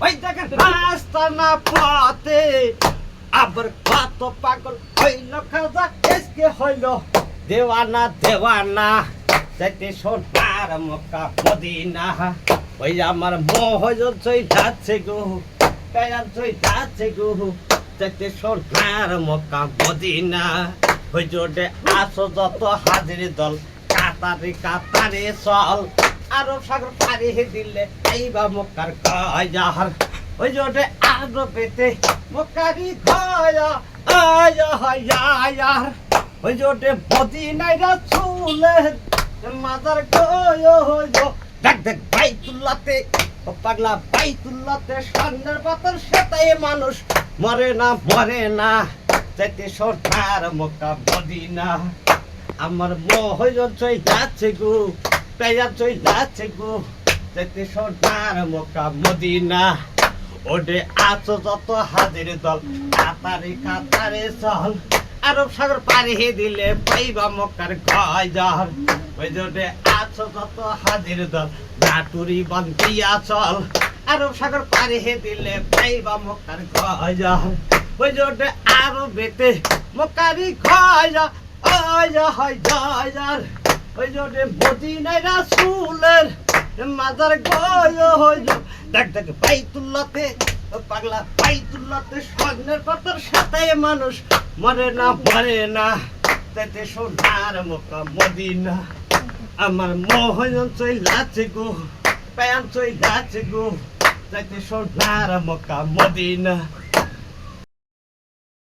ওই দেখেন রাস্তা না পথে আবার কত পাগল হইল খাজা এসকে হইল দেওয়ানা দেওয়ানা যাইতে সোনার মক্কা মদিনা ওই আমার মোহ চই যাচ্ছে গো পেয়ার চই যাচ্ছে গো যাইতে সোনার মক্কা মদিনা ওই জোটে আসো যত হাজির দল কাতারে কাতারে চল আরব সাগর পাড়ি দিলে এইবা মক্কার গয়ার ওই জোটে আরব পেতে মক্কারি গয়া আয়া হায়ার ওই জোটে মদিনায় রাসূলে মাজার গয়ো হইলো দেখ দেখ বাইতুল্লাহতে ও পাগলা বাইতুল্লাহতে স্বর্ণের পাথর সেটাই মানুষ মরে না যাইতে সোনার মক্কা মদিনা আমার মোহ চই যাচ্ছে গো পেয়া চই যাচ্ছে গো যাইতে সোনার মক্কা মদিনা ওডে আছো যত হাজির দল কাতারে কাতারে চল আরব সাগর পাড়ি দিলে পাইবা মক্কার গয়ার ওই জোটে আছো যত হাজির দল নাটুরি বান্ধিয়া চল আরব সাগর পাড়ি দিলে পাইবা মক্কার গয়ার ওই জোটে আরো বেতে মক্কারি গয়া আয়া হায়ার ওই জোটে মদিনায় রাসূলের মাজার গয়ো হইল দেখ দেখ বাইতুল্লাহতে পাগলা বাইতুল্লাহতে স্বর্ণের পাথর সাথে মানুষ মরে না যাইতে সোনার মক্কা মদিনা আমার মোহ চই যাচ্ছে গো পেয়ার চই যাচ্ছে গো যাইতে সোনার মক্কা মদিনা